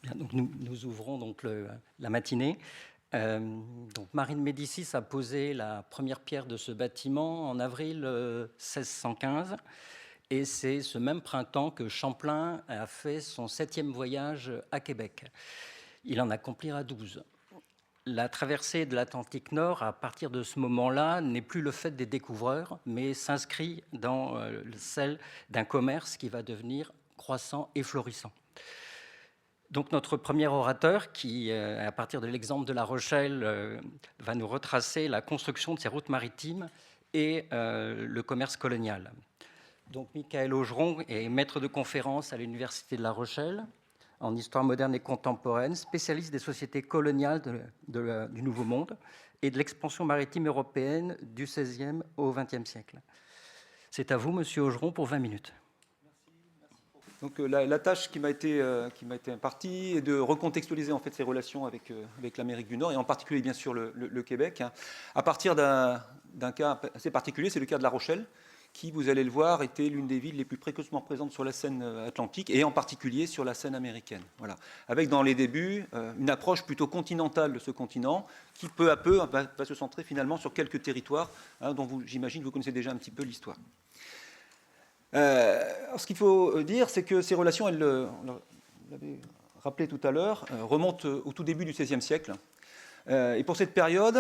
Bien, donc nous ouvrons donc la matinée. Donc Marie de Médicis a posé la première pierre de ce bâtiment en avril 1615, et c'est ce même printemps que Champlain a fait son 7e voyage à Québec. Il en accomplira 12. La traversée de l'Atlantique Nord, à partir de ce moment-là, n'est plus le fait des découvreurs, mais s'inscrit dans celle d'un commerce qui va devenir croissant et florissant. Donc notre premier orateur, qui, à partir de l'exemple de La Rochelle, va nous retracer la construction de ces routes maritimes et le commerce colonial. Donc Michaël Augeron est maître de conférence à l'Université de La Rochelle en histoire moderne et contemporaine, spécialiste des sociétés coloniales du Nouveau Monde et de l'expansion maritime européenne du XVIe au XXe siècle. C'est à vous, monsieur Augeron, pour 20 minutes. Donc la tâche qui m'a été impartie est de recontextualiser en fait ces relations avec l'Amérique du Nord et en particulier bien sûr le Québec, à partir d'un cas assez particulier, c'est le cas de La Rochelle, qui, vous allez le voir, était l'une des villes les plus précocement présentes sur la scène atlantique et en particulier sur la scène américaine. Voilà. Avec dans les débuts une approche plutôt continentale de ce continent qui peu à peu va se centrer finalement sur quelques territoires dont j'imagine vous connaissez déjà un petit peu l'histoire. Ce qu'il faut dire, c'est que ces relations, on l'avait rappelé tout à l'heure, remontent au tout début du XVIe siècle. Et pour cette période,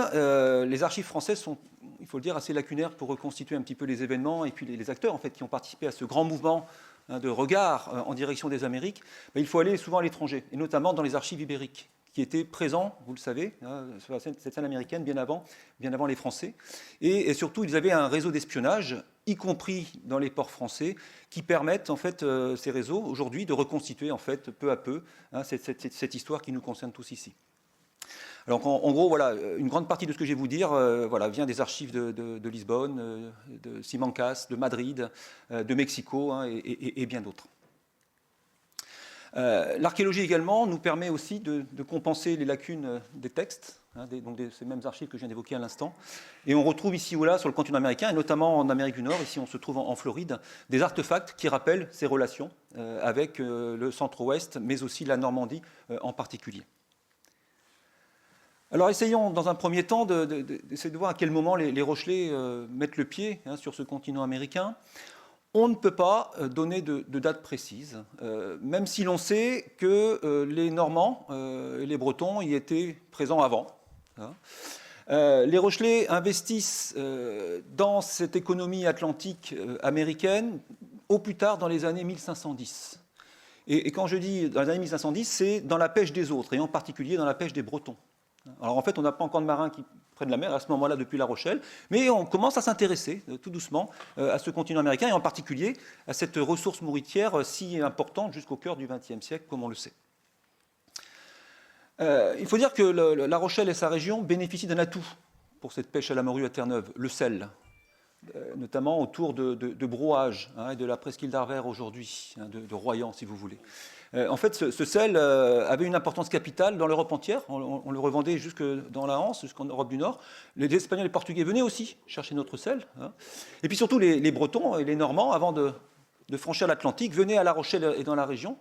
les archives françaises sont, il faut le dire, assez lacunaires pour reconstituer un petit peu les événements et puis les acteurs en fait, qui ont participé à ce grand mouvement de regard en direction des Amériques. Mais il faut aller souvent à l'étranger, et notamment dans les archives ibériques, qui étaient présents, vous le savez, sur cette scène américaine bien avant les Français. Et surtout, ils avaient un réseau d'espionnage, y compris dans les ports français, qui permettent en fait ces réseaux aujourd'hui de reconstituer en fait peu à peu cette histoire qui nous concerne tous ici. Alors en gros, voilà, une grande partie de ce que je vais vous dire vient des archives de Lisbonne, de Simancas, de Madrid, de Mexico et bien d'autres. L'archéologie également nous permet aussi de compenser les lacunes des textes, donc ces mêmes archives que je viens d'évoquer à l'instant. Et on retrouve ici ou là sur le continent américain, et notamment en Amérique du Nord, ici on se trouve en Floride, des artefacts qui rappellent ces relations avec le centre-ouest, mais aussi la Normandie en particulier. Alors essayons dans un premier temps d'essayer de voir à quel moment les Rochelais mettent le pied sur ce continent américain. On ne peut pas donner de date précise, même si l'on sait que les Normands et les Bretons y étaient présents avant. Les Rochelais investissent dans cette économie atlantique américaine au plus tard dans les années 1510. Et quand je dis dans les années 1510, c'est dans la pêche des autres, et en particulier dans la pêche des Bretons. Alors en fait, on n'a pas encore de marins qui prennent la mer à ce moment-là depuis La Rochelle, mais on commence à s'intéresser tout doucement à ce continent américain et en particulier à cette ressource nourricière si importante jusqu'au cœur du XXe siècle, comme on le sait. Il faut dire que La Rochelle et sa région bénéficient d'un atout pour cette pêche à la morue à Terre-Neuve, le sel, notamment autour de Brouage et de la presqu'île d'Arvers aujourd'hui, de Royan si vous voulez. En fait, ce sel avait une importance capitale dans l'Europe entière. On le revendait jusque dans la Hanse, jusqu'en Europe du Nord. Les Espagnols et les Portugais venaient aussi chercher notre sel. Et puis surtout, les Bretons et les Normands, avant de franchir l'Atlantique, venaient à La Rochelle et dans la région,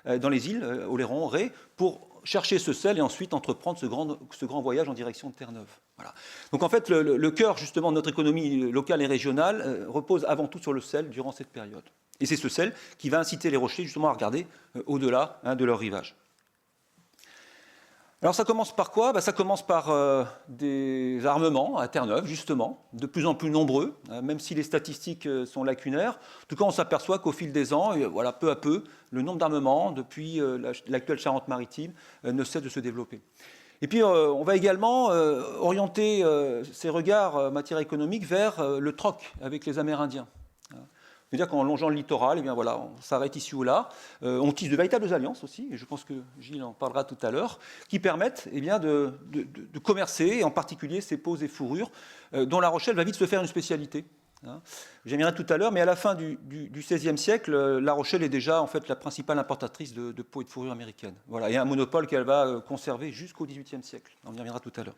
dans les îles, Oléron, Ré, pour chercher ce sel et ensuite entreprendre ce grand voyage en direction de Terre-Neuve. Voilà. Donc en fait, le cœur justement de notre économie locale et régionale repose avant tout sur le sel durant cette période. Et c'est ce sel qui va inciter les Rochelais justement à regarder au-delà de leur rivage. Alors ça commence par quoi ? Ça commence par des armements à Terre-Neuve, justement, de plus en plus nombreux, même si les statistiques sont lacunaires. En tout cas, on s'aperçoit qu'au fil des ans, voilà, peu à peu, le nombre d'armements, depuis l'actuelle Charente-Maritime, ne cesse de se développer. Et puis, on va également orienter ces regards en matière économique vers le troc avec les Amérindiens. C'est-à-dire qu'en longeant le littoral, eh bien voilà, on s'arrête ici ou là. On tisse de véritables alliances aussi, et je pense que Gilles en parlera tout à l'heure, qui permettent eh bien, de commercer, et en particulier ces peaux et fourrures, dont La Rochelle va vite se faire une spécialité. J'y reviendrai tout à l'heure, mais à la fin du XVIe siècle, La Rochelle est déjà en fait, la principale importatrice de peaux et de fourrures américaines. Voilà, et un monopole qu'elle va conserver jusqu'au XVIIIe siècle. On y reviendra tout à l'heure.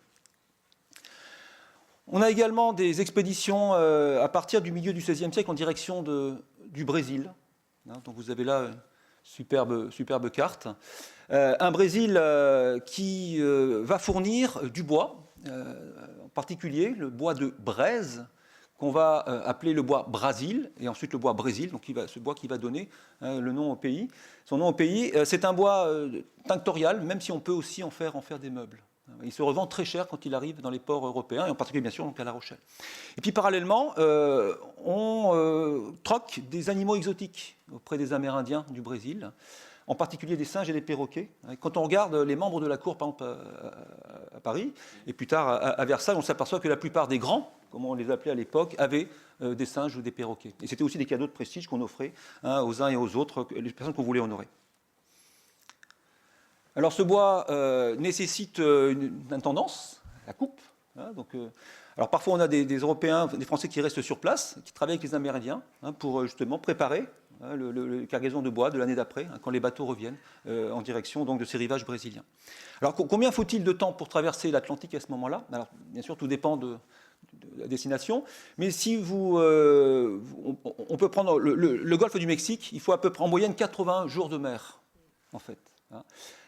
On a également des expéditions à partir du milieu du XVIe siècle en direction du Brésil. Donc vous avez là une superbe carte. Un Brésil qui va fournir du bois, en particulier le bois de braise, qu'on va appeler le bois Brasil, et ensuite le bois Brésil, donc ce bois qui va donner le nom au pays. Son nom au pays, c'est un bois tinctorial, même si on peut aussi en faire des meubles. Il se revend très cher quand il arrive dans les ports européens, et en particulier bien sûr donc à La Rochelle. Et puis parallèlement, on troque des animaux exotiques auprès des Amérindiens du Brésil, en particulier des singes et des perroquets. Quand on regarde les membres de la cour, par exemple, à Paris, et plus tard à Versailles, on s'aperçoit que la plupart des grands, comme on les appelait à l'époque, avaient des singes ou des perroquets. Et c'était aussi des cadeaux de prestige qu'on offrait aux uns et aux autres, les personnes qu'on voulait honorer. Alors ce bois nécessite une intendance, la coupe. Alors parfois on a des Européens, des Français qui restent sur place, qui travaillent avec les Amérindiens pour justement préparer le cargaison de bois de l'année d'après, quand les bateaux reviennent en direction donc, de ces rivages brésiliens. Alors combien faut-il de temps pour traverser l'Atlantique à ce moment-là? Alors bien sûr tout dépend de la destination, mais si on peut prendre le golfe du Mexique, il faut à peu près en moyenne 80 jours de mer, en fait.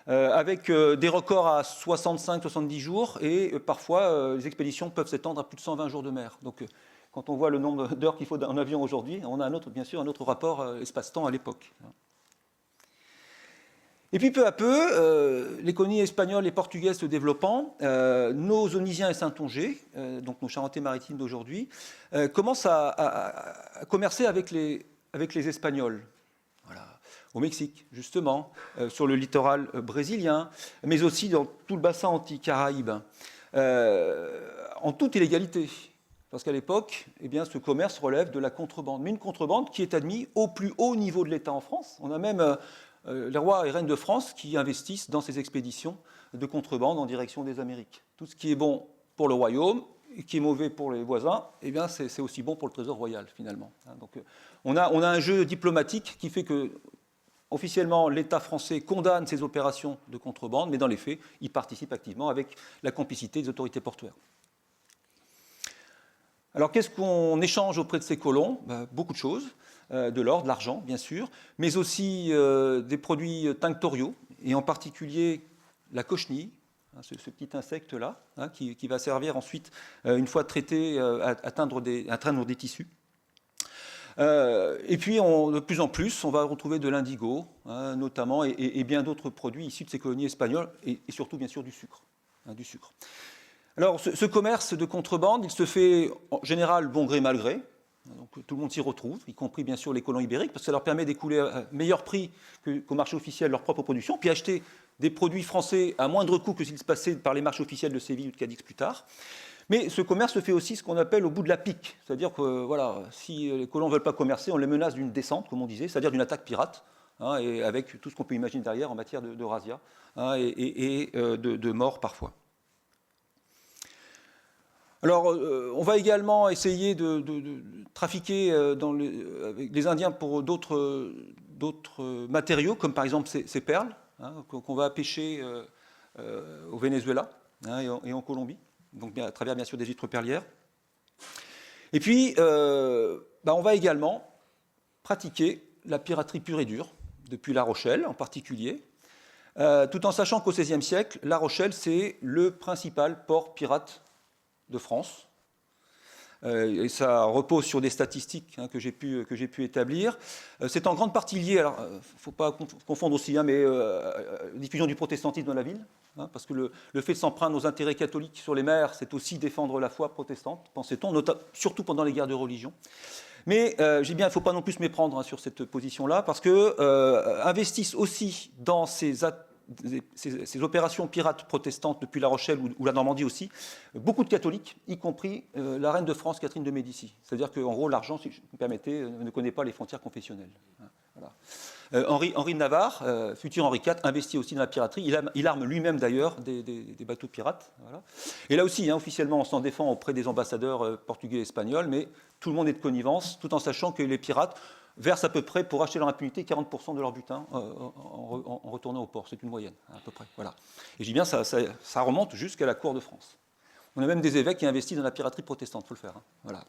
Avec des records à 65-70 jours, et parfois les expéditions peuvent s'étendre à plus de 120 jours de mer. Donc quand on voit le nombre d'heures qu'il faut en avion aujourd'hui, on a bien sûr un autre rapport espace-temps à l'époque. Et puis peu à peu, les colonies espagnoles et portugaises se développant, nos Onisiens et Saintongeais, donc nos Charentais-Maritimes d'aujourd'hui, commencent à commercer avec les Espagnols. Voilà. Au Mexique, justement, sur le littoral brésilien, mais aussi dans tout le bassin anti-Caraïbe, en toute illégalité. Parce qu'à l'époque, eh bien, ce commerce relève de la contrebande. Mais une contrebande qui est admise au plus haut niveau de l'État en France. On a même les rois et reines de France qui investissent dans ces expéditions de contrebande en direction des Amériques. Tout ce qui est bon pour le royaume et qui est mauvais pour les voisins, eh bien, c'est aussi bon pour le trésor royal, finalement. Donc, on a un jeu diplomatique qui fait que, officiellement, l'État français condamne ces opérations de contrebande, mais dans les faits, il participe activement avec la complicité des autorités portuaires. Alors, qu'est-ce qu'on échange auprès de ces colons? Beaucoup de choses, de l'or, de l'argent, bien sûr, mais aussi des produits tinctoriaux, et en particulier la cochenille, ce petit insecte-là, qui va servir ensuite, une fois traité, à atteindre des tissus. Et puis, de plus en plus, on va retrouver de l'indigo, notamment, et bien d'autres produits issus de ces colonies espagnoles, et surtout, bien sûr, du sucre. Alors, ce commerce de contrebande, il se fait en général bon gré, mal gré. Donc, tout le monde s'y retrouve, y compris bien sûr les colons ibériques, parce que ça leur permet d'écouler à meilleur prix qu'au marché officiel leur propre production, puis acheter des produits français à moindre coût que s'ils se passaient par les marchés officiels de Séville ou de Cadix plus tard. Mais ce commerce se fait aussi ce qu'on appelle au bout de la pique. C'est-à-dire que voilà, si les colons ne veulent pas commercer, on les menace d'une descente, comme on disait, c'est-à-dire d'une attaque pirate, et avec tout ce qu'on peut imaginer derrière en matière de razzia et de mort parfois. Alors, on va également essayer de trafiquer avec les Indiens pour d'autres matériaux, comme par exemple ces perles, qu'on va pêcher au Venezuela et en Colombie, donc à travers bien sûr des huîtres perlières. Et puis, on va également pratiquer la piraterie pure et dure, depuis La Rochelle en particulier, tout en sachant qu'au XVIe siècle, La Rochelle, c'est le principal port pirate de France. Et ça repose sur des statistiques que j'ai pu établir. C'est en grande partie lié, alors il ne faut pas confondre aussi, mais la diffusion du protestantisme dans la ville, parce que le fait de s'en prendre aux intérêts catholiques sur les mers, c'est aussi défendre la foi protestante, pensait-on, surtout pendant les guerres de religion. Mais il ne faut pas non plus se méprendre sur cette position-là, parce que investissent aussi dans ces opérations pirates protestantes depuis La Rochelle ou la Normandie aussi, beaucoup de catholiques, y compris la reine de France, Catherine de Médicis. C'est-à-dire qu'en gros, l'argent, si je me permettez, ne connaît pas les frontières confessionnelles. Voilà. Henri de Navarre, futur Henri IV, investit aussi dans la piraterie. Il arme lui-même d'ailleurs des bateaux pirates. Voilà. Et là aussi, officiellement, on s'en défend auprès des ambassadeurs portugais et espagnols, mais tout le monde est de connivence, tout en sachant que les pirates versent à peu près, pour acheter leur impunité, 40% de leur butin en retournant au port. C'est une moyenne, à peu près. Voilà. Et je dis bien, ça remonte jusqu'à la cour de France. On a même des évêques qui investissent dans la piraterie protestante, il faut le faire. Voilà.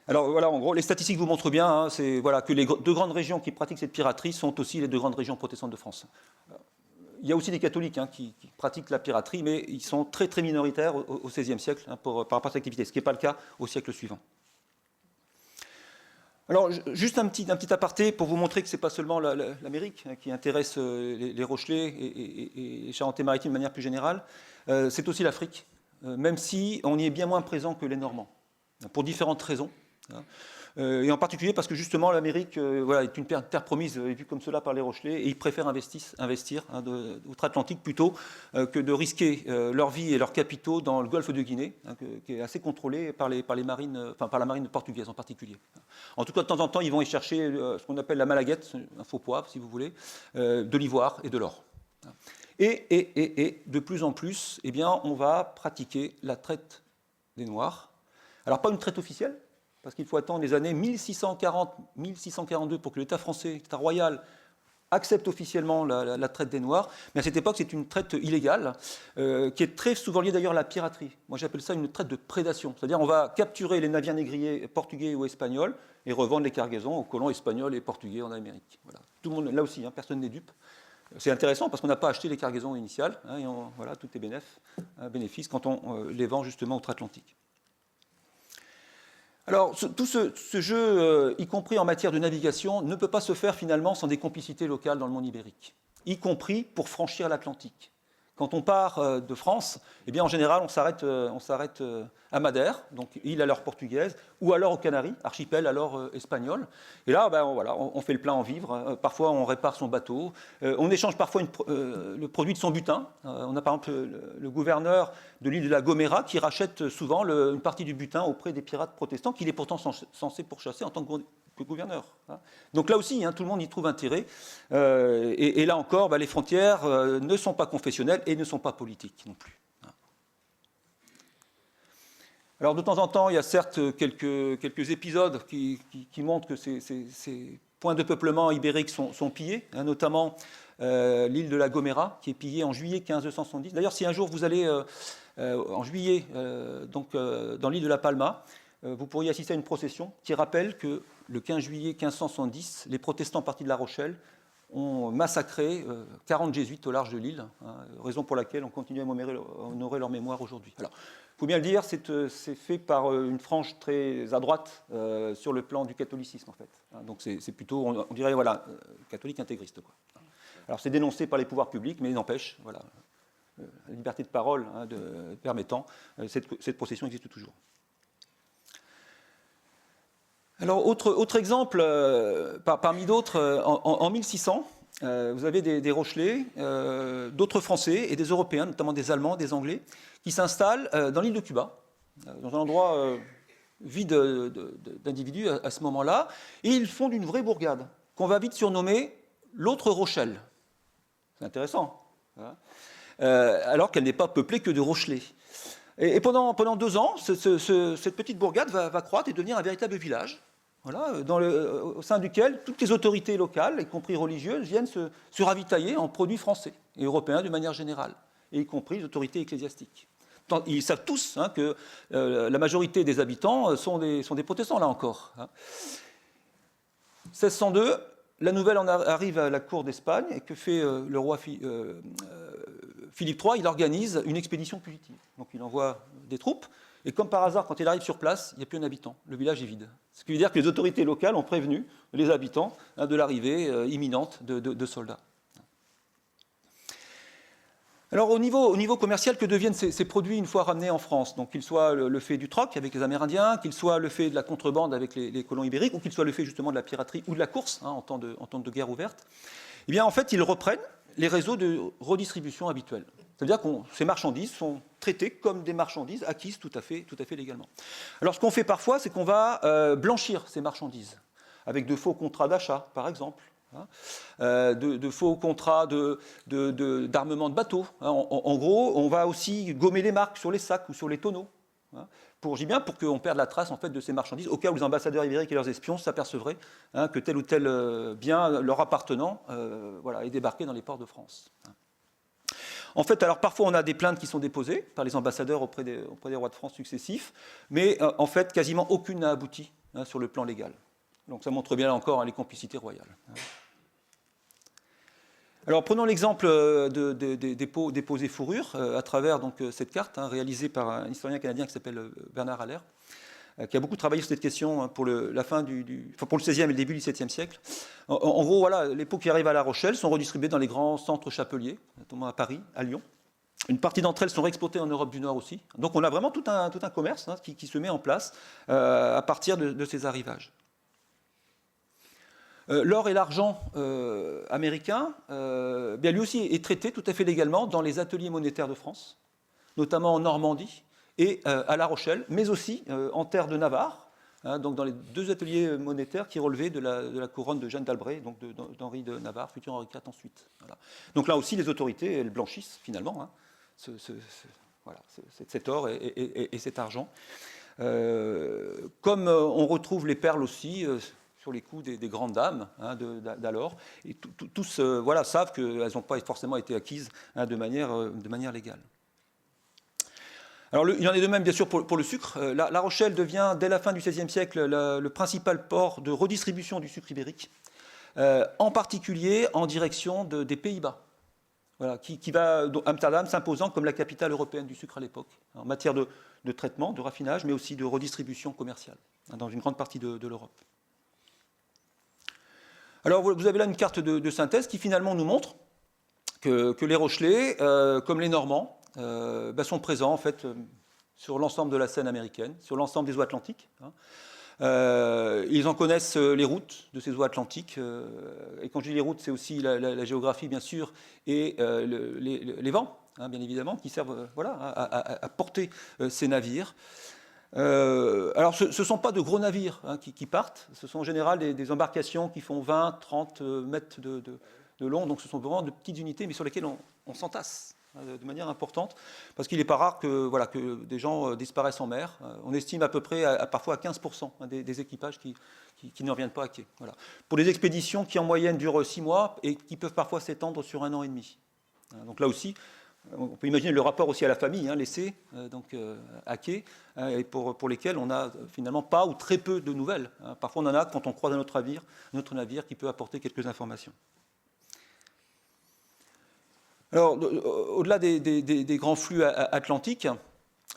Alors voilà, en gros, les statistiques vous montrent bien voilà, que les deux grandes régions qui pratiquent cette piraterie sont aussi les deux grandes régions protestantes de France. Il y a aussi des catholiques qui pratiquent la piraterie, mais ils sont très très minoritaires au XVIe siècle par rapport à cette activité, ce qui n'est pas le cas au siècle suivant. Alors, juste un petit aparté pour vous montrer que ce n'est pas seulement l'Amérique qui intéresse les Rochelais et les Charentais-Maritimes de manière plus générale, c'est aussi l'Afrique, même si on y est bien moins présent que les Normands, pour différentes raisons. Et en particulier parce que justement l'Amérique voilà, est une terre promise vue comme cela par les Rochelais et ils préfèrent investir outre-Atlantique plutôt que de risquer leur vie et leurs capitaux dans le golfe de Guinée, qui est assez contrôlé par la marine portugaise en particulier. En tout cas, de temps en temps, ils vont y chercher ce qu'on appelle la malaguette, un faux poivre si vous voulez, de l'ivoire et de l'or. Et de plus en plus, eh bien, on va pratiquer la traite des Noirs. Alors pas une traite officielle, parce qu'il faut attendre les années 1640-1642 pour que l'État français, l'État royal, accepte officiellement la traite des Noirs. Mais à cette époque, c'est une traite illégale, qui est très souvent liée d'ailleurs à la piraterie. Moi, j'appelle ça une traite de prédation. C'est-à-dire on va capturer les navires négriers portugais ou espagnols et revendre les cargaisons aux colons espagnols et portugais en Amérique. Voilà. Tout le monde, là aussi, personne n'est dupe. C'est intéressant parce qu'on n'a pas acheté les cargaisons initiales, et voilà, tout est bénéfice quand on les vend justement outre-Atlantique. Alors, tout ce jeu, y compris en matière de navigation, ne peut pas se faire finalement sans des complicités locales dans le monde ibérique, y compris pour franchir l'Atlantique. Quand on part de France, eh bien, en général, on s'arrête à Madère, donc île alors portugaise, ou alors aux Canaries, archipel alors espagnol. Et là, voilà, on fait le plein en vivres. Parfois, on répare son bateau. On échange parfois le produit de son butin. On a par exemple le gouverneur de l'île de la Gomera qui rachète souvent une partie du butin auprès des pirates protestants qu'il est pourtant censé pourchasser en tant que gouverneur. Donc là aussi, tout le monde y trouve intérêt. Et là encore, les frontières ne sont pas confessionnelles et ne sont pas politiques non plus. Alors de temps en temps, il y a certes quelques épisodes qui montrent que ces points de peuplement ibériques sont pillés, notamment l'île de la Gomera, qui est pillée en juillet 1570. D'ailleurs, si un jour vous allez en juillet dans l'île de la Palma, vous pourriez assister à une procession qui rappelle que le 15 juillet 1570, les protestants partis de La Rochelle ont massacré 40 jésuites au large de l'île, raison pour laquelle on continue à honorer leur mémoire aujourd'hui. Alors, il faut bien le dire, c'est fait par une frange très à droite sur le plan du catholicisme, en fait. Donc c'est plutôt, on dirait, voilà, catholique intégriste, quoi. Alors c'est dénoncé par les pouvoirs publics, mais il n'empêche, voilà, la liberté de parole permettant, cette procession existe toujours. Alors, autre exemple, parmi d'autres, en 1600, vous avez des Rochelais, d'autres Français et des Européens, notamment des Allemands, des Anglais, qui s'installent dans l'île de Cuba, dans un endroit vide d'individus à ce moment-là, et ils fondent une vraie bourgade, qu'on va vite surnommer l'autre Rochelle. C'est intéressant, alors qu'elle n'est pas peuplée que de Rochelais. Et pendant 2 ans, cette petite bourgade va croître et devenir un véritable village, voilà, au sein duquel toutes les autorités locales, y compris religieuses, viennent se ravitailler en produits français et européens de manière générale, et y compris les autorités ecclésiastiques. Ils savent tous que la majorité des habitants sont des protestants, là encore. 1602, la nouvelle en arrive à la cour d'Espagne, et que fait le roi Philippe III? Il organise une expédition fugitive. Donc il envoie des troupes, et comme par hasard, quand il arrive sur place, il n'y a plus un habitant. Le village est vide. Ce qui veut dire que les autorités locales ont prévenu les habitants de l'arrivée imminente de soldats. Alors au niveau commercial, que deviennent ces produits une fois ramenés en France? Donc qu'ils soient le fait du troc avec les Amérindiens, qu'ils soient le fait de la contrebande avec les colons ibériques, ou qu'ils soient le fait justement de la piraterie ou de la course en temps de guerre ouverte, eh bien en fait ils reprennent les réseaux de redistribution habituels. C'est-à-dire que ces marchandises sont traitées comme des marchandises acquises tout à fait légalement. Alors ce qu'on fait parfois, c'est qu'on va blanchir ces marchandises avec de faux contrats d'achat, par exemple, de faux contrats d'armement de bateaux. En gros, on va aussi gommer les marques sur les sacs ou sur les tonneaux, pour qu'on perde la trace en fait, de ces marchandises, au cas où les ambassadeurs ibériques et leurs espions s'apercevraient que tel ou tel bien leur appartenant est débarqué dans les ports de France. En fait, alors parfois on a des plaintes qui sont déposées par les ambassadeurs auprès des rois de France successifs, mais en fait quasiment aucune n'a abouti sur le plan légal. Donc ça montre bien là encore les complicités royales. Alors prenons l'exemple des peaux et fourrures à travers donc, cette carte réalisée par un historien canadien qui s'appelle Bernard Haller, qui a beaucoup travaillé sur cette question pour la fin pour le XVIe et le début du XVIIe siècle. En gros, voilà, les peaux qui arrivent à La Rochelle sont redistribuées dans les grands centres chapeliers, notamment à Paris, à Lyon. Une partie d'entre elles sont réexportées en Europe du Nord aussi. Donc on a vraiment tout un commerce qui se met en place à partir de ces arrivages. L'or et l'argent américain, bien lui aussi est traité tout à fait légalement dans les ateliers monétaires de France, notamment en Normandie et à La Rochelle, mais aussi en terre de Navarre, donc dans les 2 ateliers monétaires qui relevaient de la couronne de Jeanne d'Albret, donc d'Henri de Navarre, futur Henri IV ensuite. Voilà. Donc là aussi, les autorités, elles blanchissent finalement cet or et cet argent. Comme on retrouve les perles aussi sur les coups des grandes dames d'alors, et tous savent qu'elles n'ont pas forcément été acquises de manière légale. Alors, il en est de même, bien sûr, pour le sucre. La Rochelle devient, dès la fin du XVIe siècle, le principal port de redistribution du sucre ibérique, en particulier en direction des Pays-Bas. Voilà, qui va, Amsterdam s'imposant comme la capitale européenne du sucre à l'époque, en matière de traitement, de raffinage, mais aussi de redistribution commerciale, dans une grande partie de l'Europe. Alors, vous avez là une carte de synthèse qui finalement nous montre que les Rochelais, comme les Normands, sont présents en fait sur l'ensemble de la scène américaine, sur l'ensemble des eaux atlantiques. Ils en connaissent les routes de ces eaux atlantiques. Et quand je dis les routes, c'est aussi la géographie, bien sûr, et les vents, bien évidemment, qui servent à porter ces navires. Alors, ce ne sont pas de gros navires qui partent. Ce sont en général des embarcations qui font 20, 30 mètres de long. Donc, ce sont vraiment de petites unités, mais sur lesquelles on s'entasse de manière importante, parce qu'il n'est pas rare que des gens disparaissent en mer. On estime à peu près parfois à 15% des équipages qui ne reviennent pas à quai. Voilà. Pour des expéditions qui en moyenne durent 6 mois et qui peuvent parfois s'étendre sur 1 an et demi. Donc là aussi, on peut imaginer le rapport aussi à la famille laissée à quai, et pour lesquels on n'a finalement pas ou très peu de nouvelles. Parfois on en a quand on croise un autre navire qui peut apporter quelques informations. Alors, au-delà des grands flux atlantiques,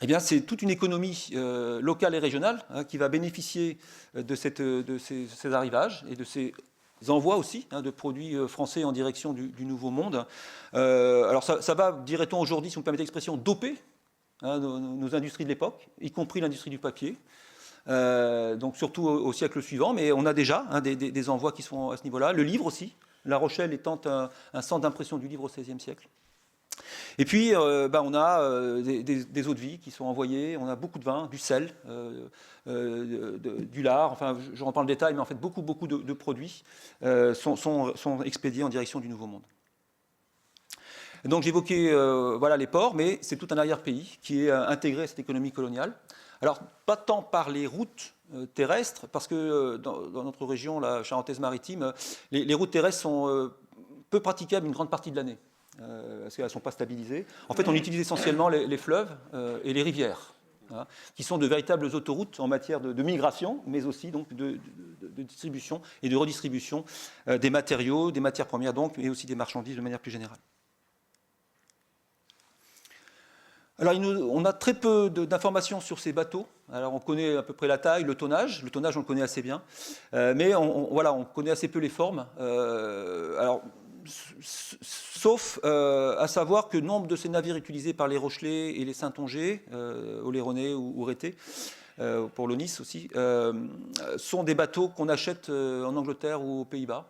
eh bien, c'est toute une économie locale et régionale qui va bénéficier de ces arrivages et de ces envois aussi de produits français en direction du Nouveau Monde. Alors, ça va, dirait-on aujourd'hui, si vous me permettez l'expression, doper nos industries de l'époque, y compris l'industrie du papier. Donc, surtout au siècle suivant, mais on a déjà des envois qui sont à ce niveau-là. Le livre aussi. La Rochelle étant un centre d'impression du livre au XVIe siècle. Et puis, on a des eaux de vie qui sont envoyées, on a beaucoup de vin, du sel, du lard, enfin, je reprends le détail, mais en fait, beaucoup de produits sont expédiés en direction du Nouveau Monde. Donc, j'évoquais les ports, mais c'est tout un arrière-pays qui est intégré à cette économie coloniale. Alors, pas tant par les routes terrestres, parce que dans notre région, la Charentaise-Maritime, les routes terrestres sont peu praticables une grande partie de l'année, parce qu'elles ne sont pas stabilisées. En fait, on utilise essentiellement les fleuves et les rivières, qui sont de véritables autoroutes en matière de migration, mais aussi donc, de distribution et de redistribution des matériaux, des matières premières, donc, mais aussi des marchandises de manière plus générale. Alors, on a très peu d'informations sur ces bateaux. Alors, on connaît à peu près la taille, le tonnage. Le tonnage, on le connaît assez bien. Mais on connaît assez peu les formes. Sauf à savoir que nombre de ces navires utilisés par les Rochelais et les Saintongeais, Oléronais ou Rétais, pour l'Onis aussi, sont des bateaux qu'on achète en Angleterre ou aux Pays-Bas,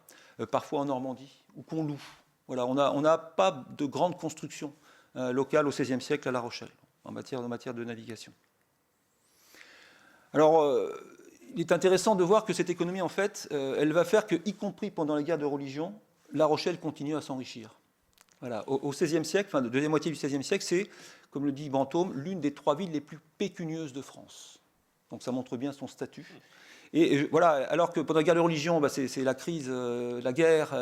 parfois en Normandie, ou qu'on loue. Voilà, on n'a pas de grande construction locale au XVIe siècle à La Rochelle, en matière de navigation. Alors, il est intéressant de voir que cette économie, en fait, elle va faire que, y compris pendant les guerres de religion, La Rochelle continue à s'enrichir. Voilà, au XVIe siècle, enfin, de la deuxième moitié du XVIe siècle, c'est, comme le dit Brantôme, l'une des 3 villes les plus pécunieuses de France. Donc ça montre bien son statut. Et voilà, alors que pendant la guerre de religion, c'est la crise, la guerre,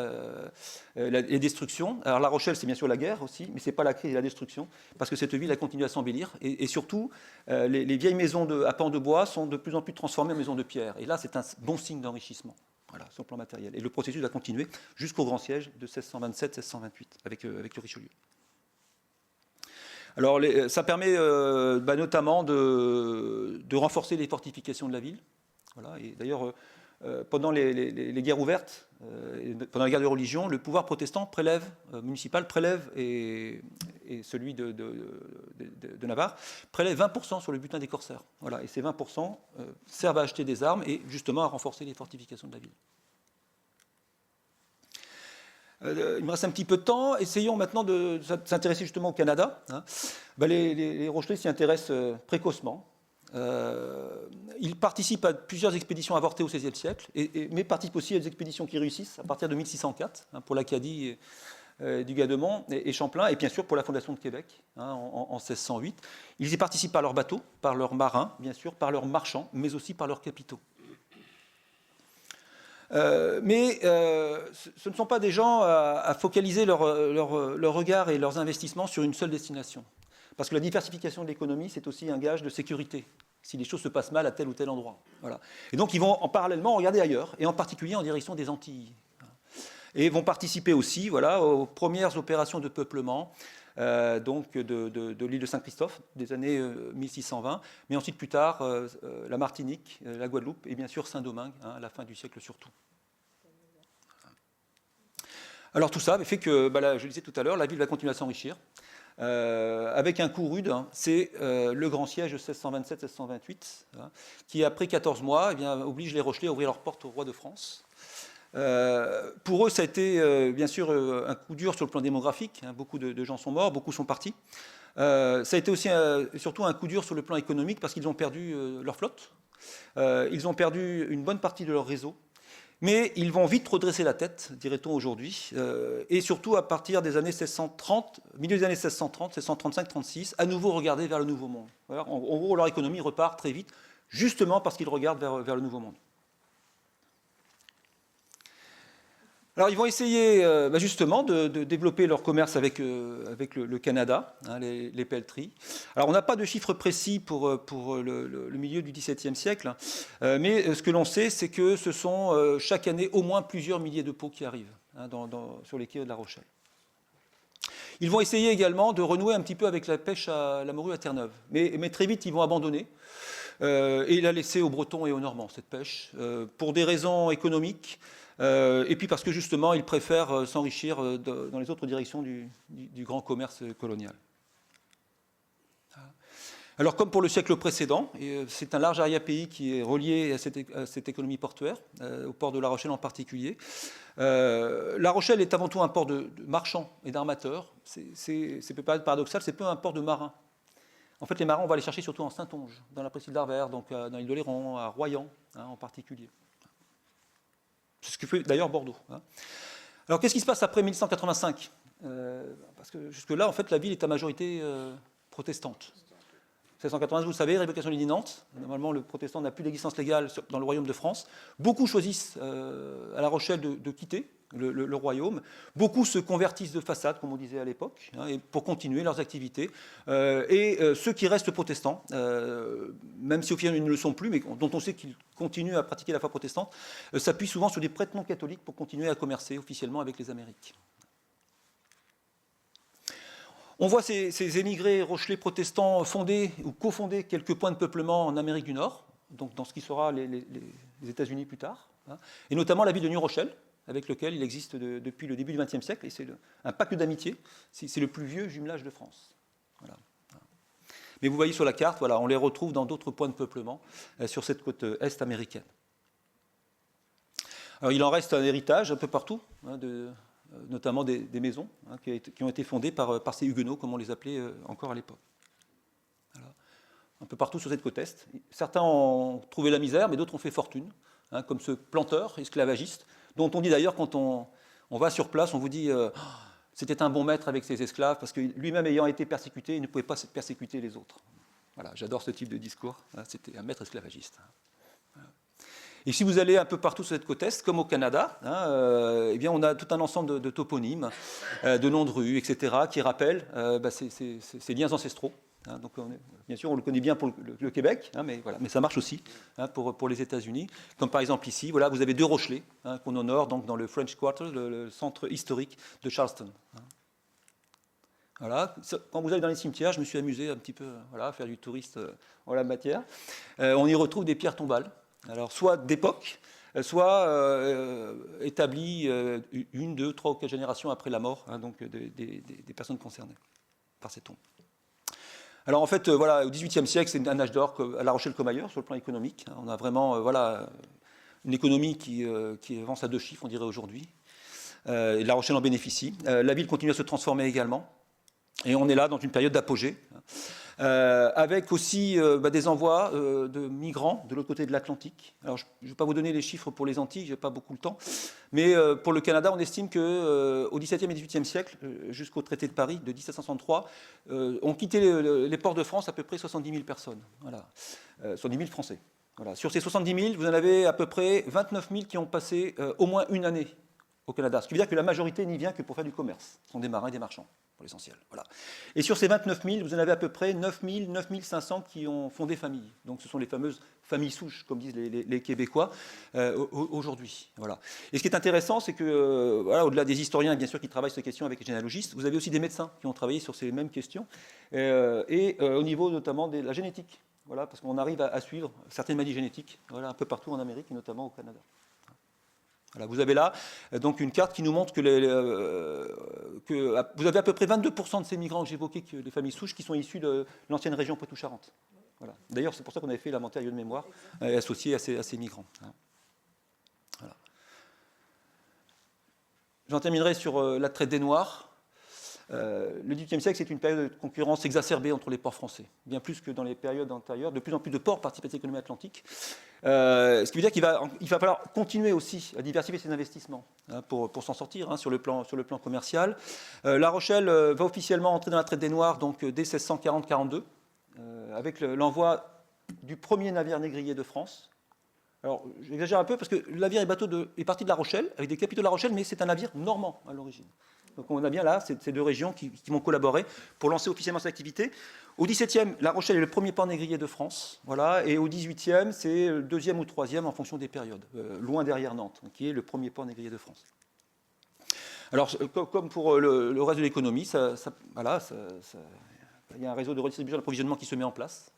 les destructions. Alors La Rochelle, c'est bien sûr la guerre aussi, mais ce n'est pas la crise et la destruction, parce que cette ville a continué à s'embellir. Et surtout, les vieilles maisons à pans de bois sont de plus en plus transformées en maisons de pierre. Et là, c'est un bon signe d'enrichissement, voilà, sur le plan matériel. Et le processus va continuer jusqu'au grand siège de 1627-1628, avec le Richelieu. Alors, ça permet notamment de renforcer les fortifications de la ville. Voilà, et d'ailleurs, pendant les guerres ouvertes, pendant la guerre de religion, le pouvoir protestant municipal prélève, et celui de Navarre, prélève 20% sur le butin des corsaires. Voilà, et ces 20% servent à acheter des armes et justement à renforcer les fortifications de la ville. Il me reste un petit peu de temps. Essayons maintenant de s'intéresser justement au Canada. Les Rochelais s'y intéressent précocement. Ils participent à plusieurs expéditions avortées au XVIe siècle, mais participent aussi à des expéditions qui réussissent à partir de 1604, pour l'Acadie du Gademont et Champlain, et bien sûr pour la fondation de Québec en 1608. Ils y participent par leurs bateaux, par leurs marins, bien sûr, par leurs marchands, mais aussi par leurs capitaux. Mais ce ne sont pas des gens à focaliser leur regard et leurs investissements sur une seule destination. Parce que la diversification de l'économie, c'est aussi un gage de sécurité, si les choses se passent mal à tel ou tel endroit. Voilà. Et donc, ils vont parallèlement regarder ailleurs, et en particulier en direction des Antilles. Et vont participer aussi aux premières opérations de peuplement de l'île de Saint-Christophe, des années 1620, mais ensuite plus tard, la Martinique, la Guadeloupe, et bien sûr Saint-Domingue, à la fin du siècle surtout. Alors tout ça fait que, je le disais tout à l'heure, la ville va continuer à s'enrichir. Avec un coup rude, c'est le grand siège de 1627-1628, qui après 14 mois oblige les Rochelais à ouvrir leurs portes au roi de France. Pour eux, ça a été bien sûr un coup dur sur le plan démographique. Beaucoup de gens sont morts, beaucoup sont partis. Ça a été aussi surtout un coup dur sur le plan économique parce qu'ils ont perdu leur flotte. Ils ont perdu une bonne partie de leur réseau. Mais ils vont vite redresser la tête, dirait-on aujourd'hui, et surtout à partir des années 1630, milieu des années 1630, 1635-36, à nouveau regarder vers le Nouveau Monde. En gros, leur économie repart très vite, justement parce qu'ils regardent vers le Nouveau Monde. Alors, ils vont essayer justement de développer leur commerce avec le Canada, les pelleteries. Alors, on n'a pas de chiffres précis pour le milieu du XVIIe siècle, mais ce que l'on sait, c'est que ce sont chaque année au moins plusieurs milliers de pots qui arrivent sur les quais de La Rochelle. Ils vont essayer également de renouer un petit peu avec la pêche à la morue à Terre-Neuve, mais très vite, ils vont abandonner et la laisser aux Bretons et aux Normands, cette pêche, pour des raisons économiques. Et puis parce que justement, ils préfèrent s'enrichir dans les autres directions du grand commerce colonial. Alors comme pour le siècle précédent, c'est un large arrière-pays qui est relié à cette économie portuaire, au port de La Rochelle en particulier. La Rochelle est avant tout un port de marchands et d'armateurs. C'est peut paraître paradoxal, c'est peu un port de marins. En fait, les marins, on va les chercher surtout en Saintonge, dans la presqu'île d'Arvers, donc dans l'île d'Oléron, à Royan en particulier. C'est ce que fait d'ailleurs Bordeaux. Alors, qu'est-ce qui se passe après 1185 parce que jusque-là, en fait, la ville est à majorité protestante. 1692, vous savez, révocation de l'édit de Nantes. Normalement, le protestant n'a plus d'existence légale dans le royaume de France. Beaucoup choisissent à La Rochelle de quitter le royaume. Beaucoup se convertissent de façade, comme on disait à l'époque, pour continuer leurs activités. Ceux qui restent protestants, même si officiellement ils ne le sont plus, mais dont on sait qu'ils continuent à pratiquer la foi protestante, s'appuient souvent sur des prêtres non catholiques pour continuer à commercer officiellement avec les Amériques. On voit ces émigrés rochelais protestants fonder ou cofonder quelques points de peuplement en Amérique du Nord, donc dans ce qui sera les États-Unis plus tard, et notamment la ville de New Rochelle, avec lequel il existe depuis le début du XXe siècle, et c'est un pacte d'amitié, c'est le plus vieux jumelage de France. Voilà. Mais vous voyez sur la carte, on les retrouve dans d'autres points de peuplement sur cette côte est américaine. Alors il en reste un héritage un peu partout, notamment des maisons qui ont été fondées par ces huguenots, comme on les appelait encore à l'époque. Voilà. Un peu partout sur cette côte est. Certains ont trouvé la misère, mais d'autres ont fait fortune, comme ce planteur esclavagiste, dont on dit d'ailleurs quand on va sur place, on vous dit c'était un bon maître avec ses esclaves, parce que lui-même ayant été persécuté, il ne pouvait pas persécuter les autres. Voilà, j'adore ce type de discours, c'était un maître esclavagiste. Voilà. Et si vous allez un peu partout sur cette côte est, comme au Canada, eh bien on a tout un ensemble de toponymes, de noms de rues, etc., qui rappellent ces liens ancestraux. Donc, bien sûr, on le connaît bien pour le Québec, mais ça marche aussi pour les États-Unis. Comme par exemple ici, voilà, vous avez deux Rochelais qu'on honore donc, dans le French Quarter, le centre historique de Charleston. Voilà. Quand vous allez dans les cimetières, je me suis amusé un petit peu à faire du touriste en la matière. On y retrouve des pierres tombales. Alors, soit d'époque, soit établies 1, 2, 3 ou 4 générations après la mort donc des personnes concernées par ces tombes. Alors en fait, au XVIIIe siècle, c'est un âge d'or à La Rochelle comme ailleurs sur le plan économique. On a vraiment une économie qui avance à 2 chiffres, on dirait aujourd'hui. Et La Rochelle en bénéficie. La ville continue à se transformer également. Et on est là dans une période d'apogée, avec aussi des envois de migrants de l'autre côté de l'Atlantique. Alors je ne vais pas vous donner les chiffres pour les Antilles, je n'ai pas beaucoup le temps, mais pour le Canada, on estime qu'au XVIIe et XVIIIe siècle, jusqu'au traité de Paris de 1763, ont quitté les ports de France à peu près 70 000 personnes, 70 000 Français. Voilà. Sur ces 70 000, vous en avez à peu près 29 000 qui ont passé au moins une année au Canada, ce qui veut dire que la majorité n'y vient que pour faire du commerce. Ce sont des marins et des marchands, pour l'essentiel. Voilà. Et sur ces 29 000, vous en avez à peu près 9 000, 9 500 qui ont fondé famille. Donc ce sont les fameuses familles souches, comme disent les Québécois aujourd'hui. Voilà. Et ce qui est intéressant, c'est que, au-delà des historiens, bien sûr, qui travaillent sur ces questions avec les généalogistes, vous avez aussi des médecins qui ont travaillé sur ces mêmes questions, et au niveau notamment de la génétique. Voilà, parce qu'on arrive à suivre certaines maladies génétiques un peu partout en Amérique, et notamment au Canada. Voilà, vous avez là donc une carte qui nous montre que vous avez à peu près 22% de ces migrants que j'évoquais, les familles souches, qui sont issus de l'ancienne région Poitou-Charentes. Voilà. D'ailleurs, c'est pour ça qu'on avait fait l'inventaire de mémoire associé à ces migrants. Voilà. J'en terminerai sur la traite des Noirs. Le XVIIIe siècle, c'est une période de concurrence exacerbée entre les ports français, bien plus que dans les périodes antérieures. De plus en plus de ports participent à l'économie atlantique. Ce qui veut dire qu'il va falloir continuer aussi à diversifier ses investissements pour s'en sortir sur le plan commercial. La Rochelle va officiellement entrer dans la traite des Noirs donc, dès 1640-42, avec l'envoi du premier navire négrier de France. Alors, j'exagère un peu parce que le navire est parti de La Rochelle, avec des capitaux de La Rochelle, mais c'est un navire normand à l'origine. Donc on a bien là ces deux régions qui vont collaborer pour lancer officiellement cette activité. Au XVIIe, La Rochelle est le premier port négrier de France, et au XVIIIe, c'est le 2e ou 3e en fonction des périodes, loin derrière Nantes, qui est le premier port négrier de France. Alors, comme pour le reste de l'économie, il y a un réseau de redistribution d'approvisionnement qui se met en place,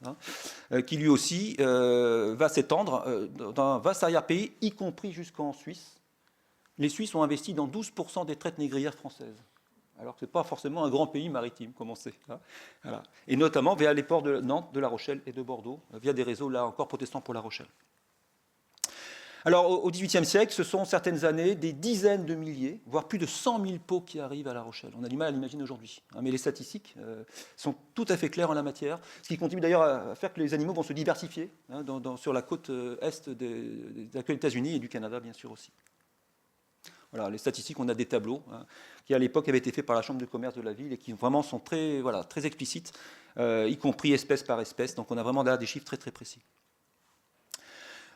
qui lui aussi va s'étendre dans un vaste arrière-pays, y compris jusqu'en Suisse. Les Suisses ont investi dans 12% des traites négrières françaises, alors que ce n'est pas forcément un grand pays maritime, comme on sait. Voilà. Et notamment via les ports de Nantes, de La Rochelle et de Bordeaux, via des réseaux, là encore, protestants pour La Rochelle. Alors, au XVIIIe siècle, ce sont certaines années des dizaines de milliers, voire plus de 100 000 pots qui arrivent à La Rochelle. On a du mal à l'imaginer aujourd'hui, mais les statistiques sont tout à fait claires en la matière, ce qui continue d'ailleurs à faire que les animaux vont se diversifier sur la côte est des États-Unis et du Canada, bien sûr aussi. Voilà, les statistiques, on a des tableaux qui, à l'époque, avaient été faits par la Chambre de commerce de la ville et qui vraiment sont très explicites, y compris espèce par espèce. Donc, on a vraiment là des chiffres très, très précis.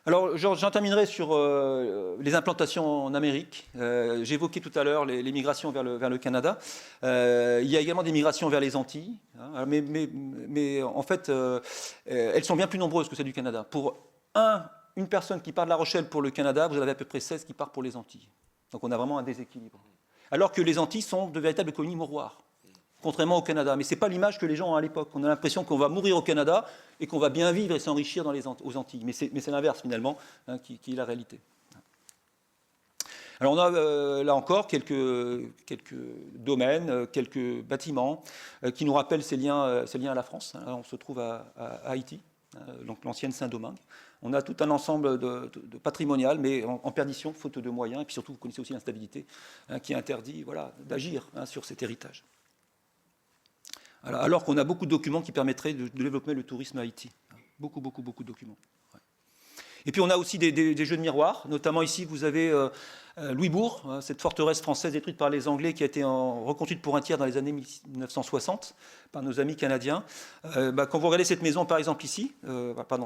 Alors, j'en terminerai sur les implantations en Amérique. J'évoquais tout à l'heure les migrations vers le Canada. Il y a également des migrations vers les Antilles, mais en fait, elles sont bien plus nombreuses que celles du Canada. Pour une personne qui part de La Rochelle pour le Canada, vous en avez à peu près 16 qui partent pour les Antilles. Donc on a vraiment un déséquilibre. Alors que les Antilles sont de véritables colonies mouroirs, contrairement au Canada. Mais ce n'est pas l'image que les gens ont à l'époque. On a l'impression qu'on va mourir au Canada et qu'on va bien vivre et s'enrichir aux Antilles. Mais c'est l'inverse finalement qui est la réalité. Alors on a là encore quelques domaines, quelques bâtiments qui nous rappellent ces liens à la France. Là, on se trouve à Haïti, donc l'ancienne Saint-Domingue. On a tout un ensemble de patrimonial, mais en perdition, faute de moyens. Et puis surtout, vous connaissez aussi l'instabilité qui interdit d'agir sur cet héritage. Alors qu'on a beaucoup de documents qui permettraient de développer le tourisme à Haïti. Beaucoup de documents. Ouais. Et puis on a aussi des jeux de miroirs. Notamment ici, vous avez Louisbourg, cette forteresse française détruite par les Anglais qui a été reconstruite pour un tiers dans les années 1960 par nos amis canadiens. Quand vous regardez cette maison, par exemple ici,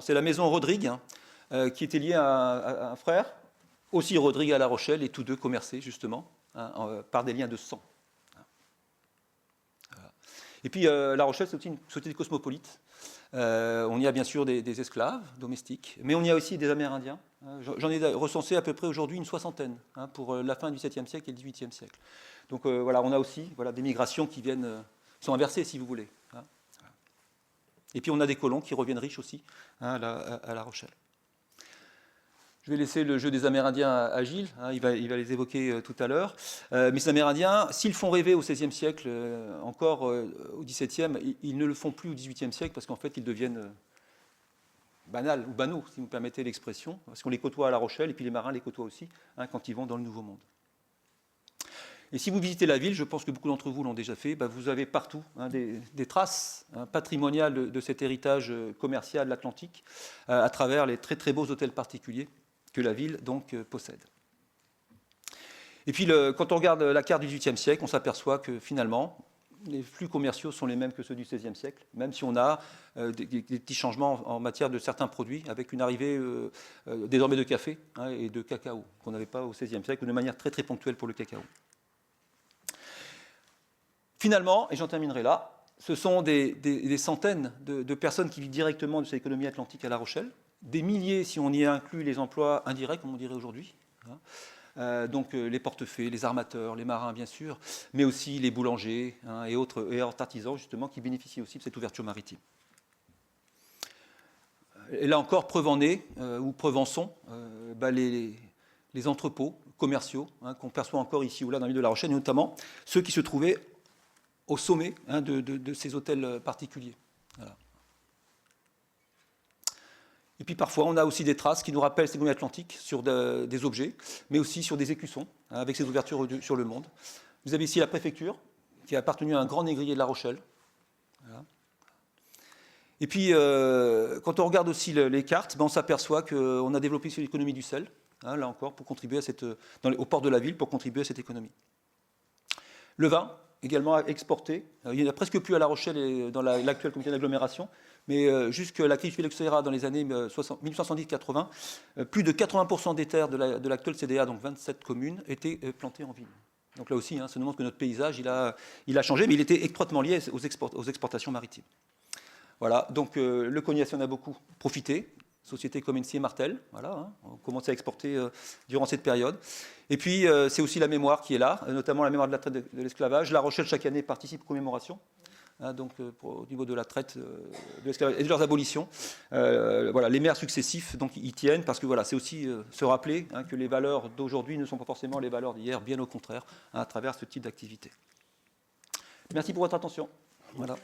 c'est la maison Rodrigue, qui était lié à un frère, aussi Rodrigue à La Rochelle, et tous deux commerçaient justement par des liens de sang. Voilà. Et puis La Rochelle, c'est aussi une société cosmopolite. On y a bien sûr des esclaves domestiques, mais on y a aussi des Amérindiens. J'en ai recensé à peu près aujourd'hui une soixantaine pour la fin du XVIIe siècle et le XVIIIe siècle. Donc voilà, on a aussi des migrations qui sont inversées, si vous voulez. Et puis on a des colons qui reviennent riches aussi à La Rochelle. Je vais laisser le jeu des Amérindiens à Gilles, il va les évoquer tout à l'heure. Mais ces Amérindiens, s'ils font rêver au XVIe siècle, encore au XVIIe, ils ne le font plus au XVIIIe siècle parce qu'en fait ils deviennent banals ou banaux, si vous me permettez l'expression, parce qu'on les côtoie à La Rochelle et puis les marins les côtoient aussi quand ils vont dans le Nouveau Monde. Et si vous visitez la ville, je pense que beaucoup d'entre vous l'ont déjà fait, vous avez partout des traces patrimoniales de cet héritage commercial de l'Atlantique à travers les très très beaux hôtels particuliers que la ville donc possède. Et puis quand on regarde la carte du XVIIIe siècle, on s'aperçoit que finalement les flux commerciaux sont les mêmes que ceux du XVIe siècle, même si on a des petits changements en matière de certains produits, avec une arrivée désormais de café et de cacao, qu'on n'avait pas au XVIe siècle, de manière très très ponctuelle pour le cacao. Finalement, et j'en terminerai là, ce sont des centaines de personnes qui vivent directement de cette économie atlantique à La Rochelle, des milliers si on y inclut les emplois indirects, comme on dirait aujourd'hui, donc les portefaix, les armateurs, les marins bien sûr, mais aussi les boulangers et autres artisans justement qui bénéficient aussi de cette ouverture maritime. Et là encore, preuve en est, ou preuve en sont, les entrepôts commerciaux qu'on perçoit encore ici ou là dans l'île de La Rochelle, et notamment ceux qui se trouvaient au sommet de ces hôtels particuliers. Voilà. Et puis parfois, on a aussi des traces qui nous rappellent cette économie atlantique sur des objets, mais aussi sur des écussons, avec ces ouvertures sur le monde. Vous avez ici la préfecture, qui a appartenu à un grand négrier de La Rochelle. Voilà. Et puis, quand on regarde aussi les cartes, on s'aperçoit qu'on a développé l'économie du sel, là encore, pour contribuer au port de la ville, pour contribuer à cette économie. Le vin, également exporté. Il n'y en a presque plus à La Rochelle et dans l'actuelle communauté d'agglomération, mais jusqu'à la crise Félix Serra dans les années 1870-80, plus de 80% des terres de l'actuelle CDA, donc 27 communes, étaient plantées en ville. Donc là aussi, ça nous montre que notre paysage, il a changé, mais il était étroitement lié aux exportations maritimes. Voilà, donc le Cognac en a beaucoup profité. Sociétés comme Ency et Martel, voilà, on commençait à exporter durant cette période. Et puis, c'est aussi la mémoire qui est là, notamment la mémoire de la traite de l'esclavage. La Rochelle, chaque année, participe aux commémorations, donc au niveau de la traite de l'esclavage et de leurs abolitions. Voilà, les maires successifs donc, y tiennent, parce que voilà, c'est aussi se rappeler que les valeurs d'aujourd'hui ne sont pas forcément les valeurs d'hier, bien au contraire, à travers ce type d'activité. Merci pour votre attention. Voilà.